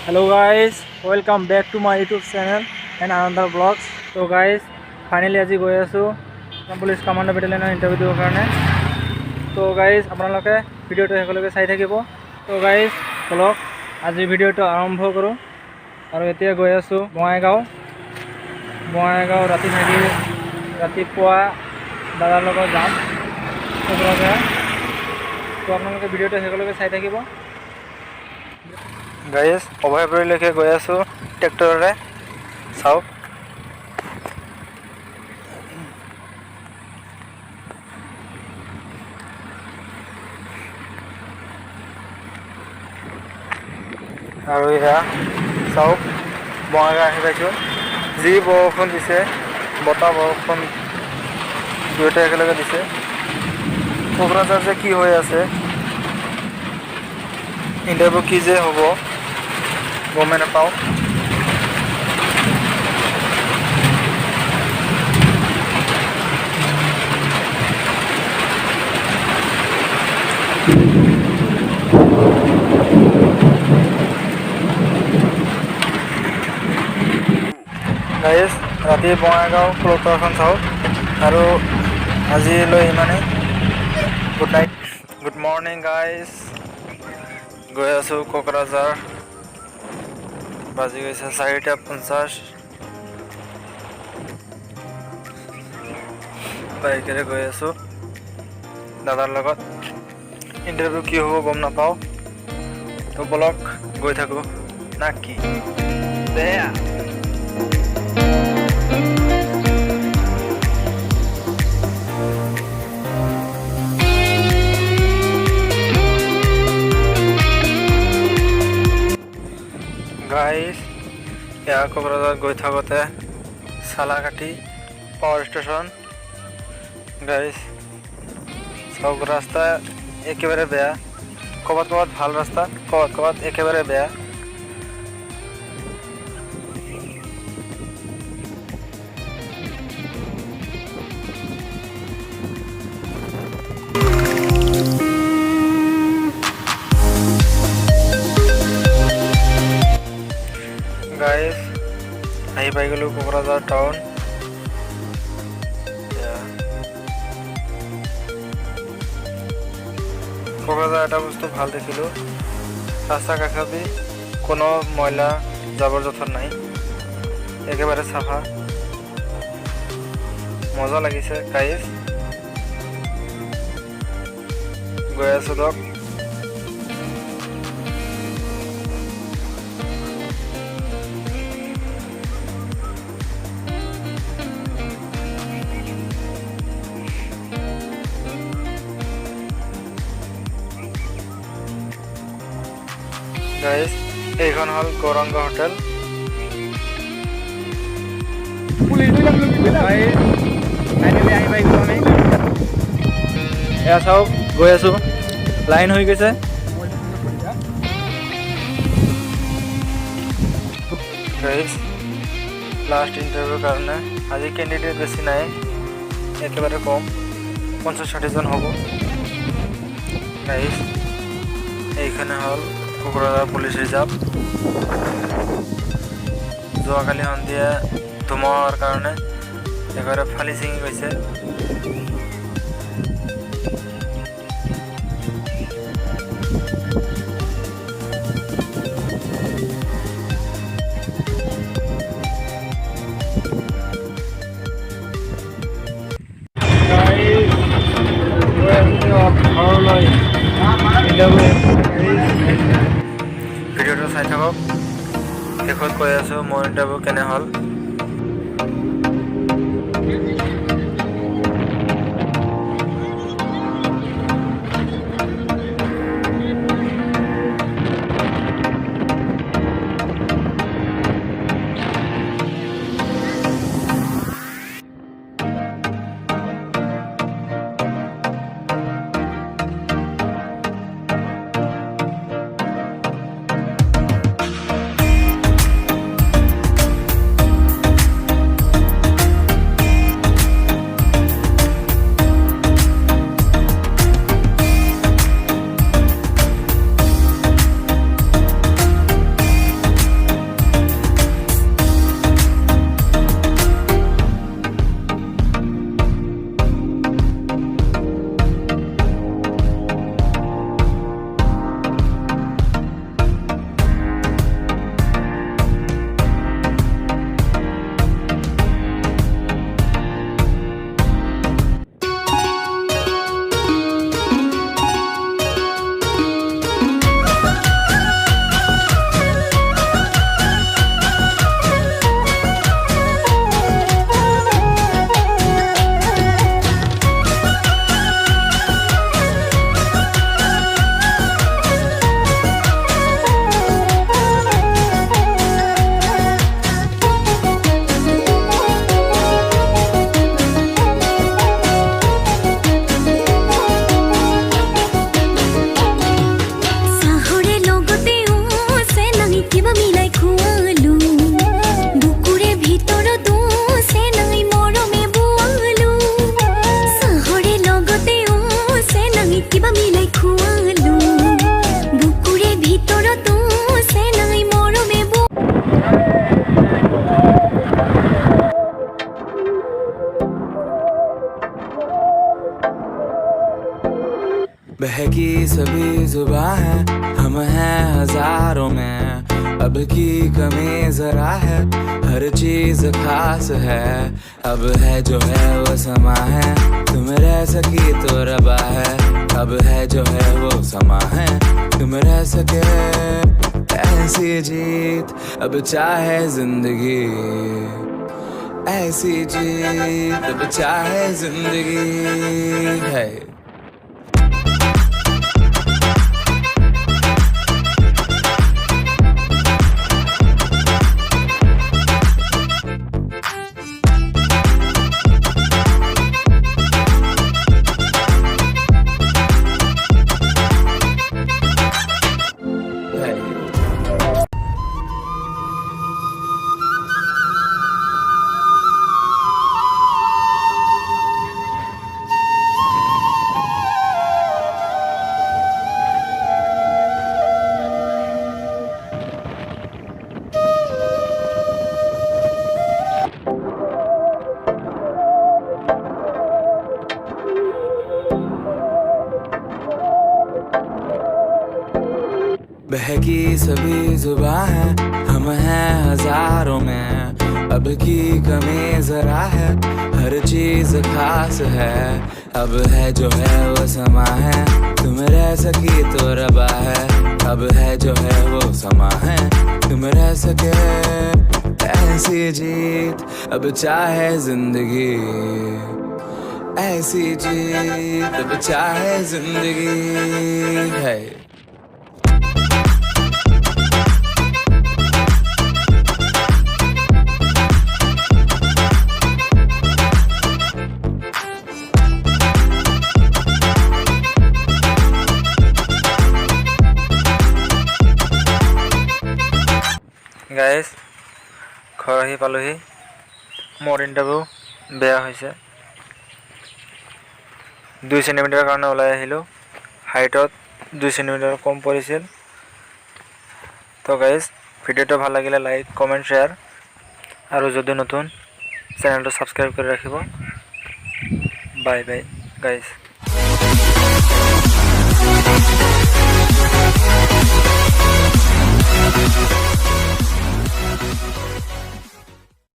Hello guys, welcome back to my YouTube channel and another vlogs. So guys, finally আজি গৈ আছো police commando বেটেলিয়নৰ interview দিবৰ কাৰণে। তো গাইজ আপোনালোকে ভিডিঅ'টো শেষলৈকে চাই থাকিব। তো গাইজ চলক আজি ভিডিঅ'টো আৰম্ভ কৰোঁ। আৰু এতিয়া গৈ আছো বঙাইগাঁও ৰাতি থাকি ৰাতিপুৱা দাদাৰ লগত যাম। তো আপোনালোকে ভিডিঅ'টো শেষলৈকে চাই থাকিব। গাইজ অভয়পুৰীলৈকে গৈ আছো ট্ৰেক্টৰেৰে, চাওক। আৰু এয়া চাওক বঙাইগাঁও আহি পাইছোঁ। যি বৰষুণ দিছে, বতাহ বৰষুণ দুয়োটা একেলগে দিছে। কোকৰাঝাৰ যে কি হৈ আছে, ইণ্টাৰভিউ কি যে হ'ব গমে নাপাওঁ। গাইজ ৰাতি বঙাইগাঁও ক্লকটাৱাৰখন চাওক। আৰু আজিলৈ ইমানেই। Good night, good morning guys. গৈ আছোঁ কোকৰাঝাৰ। বাজি গৈছে 4:50। বাইকেৰে গৈ আছোঁ দাদাৰ লগত। ইণ্টাৰভিউ কি হ'ব গম নাপাওঁ। তো বলক গৈ থাকোঁ না কি। বেয়া গাইজ এয়া কোকৰাঝাৰ গৈ থাকোঁতে চালাকাটি পাৱাৰ ষ্টেচন। গাইজ চাওক ৰাস্তা একেবাৰে বেয়া, ক'ৰবাত ভাল ৰাস্তা, ক'ৰবাত একেবাৰে বেয়া। গাইজ আহি পাই গ'লোঁ কোকৰাঝাৰ টাউন। কোকৰাঝাৰ এটা বস্তু ভাল দেখিলোঁ, ৰাস্তা কাষেদি কোনো ময়লা জাবৰ জোথৰ নাই, একেবাৰে চাফা, মজা লাগিছে। গাইজ গৈ আছোঁ দিয়ক। গাইজ এইখন হ'ল গৌৰাংগ হোটেল। আহি পাই গ'লোঁ আমি। এয়া চাওক গৈ আছোঁ, লাইন হৈ গৈছে। গাইজ লাষ্ট ইণ্টাৰভিউৰ কাৰণে আজি কেণ্ডিডেট বেছি নাই, একেবাৰে কম, 50-60জন হ'ব। গাইজ এইখানে হ'ল কোকৰাঝাৰ পুলিচ ৰিজাৰ্ভ। যোৱাকালি সন্ধিয়া ধুমুহাৰ কাৰণে একেবাৰে ফালি ছিঙি গৈছে। ঘৰলৈ ভিডিঅ'টো চাই থাকক। শেষত কৈ আছোঁ মোৰ ইণ্টাৰভিউ কেনে হ'ল। सभी जुबां हैं, हम हैं हजारों में। अब की कमी जरा है, हर चीज खास है। अब है जो है वो समा है, तुम रह सकी तो रबा है। अब है जो है वो समा है, तुम रह सके ऐसी जीत। अब चाहे जिंदगी ऐसी जीत, अब चाहे जिंदगी है। बहकी सभी जुबां हैं, हम हैं हजारों में। अब की कमी जरा है, हर चीज खास है। अब है जो है वो समा है, तुम रह सकी तो रबा है। अब है जो है वो समा है, तुम रह सके ऐसी जीत। अब चाहे जिंदगी ऐसी जीत, अब चाहे जिंदगी है। গাইজ ঘৰ আহি পালোহি। মোৰ ইণ্টাৰভিউ বেয়া হৈছে। 2 চেণ্টিমিটাৰ কাৰণে ওলাই আহিলোঁ। হাইটত 2 চেণ্টিমিটাৰ কম পৰিছিল। তো গাইজ ভিডিঅ'টো ভাল লাগিলে লাইক কমেণ্ট শ্বেয়াৰ আৰু যদি নতুন চেনেলটো ছাবস্ক্ৰাইব কৰি ৰাখিব। Bye bye guys.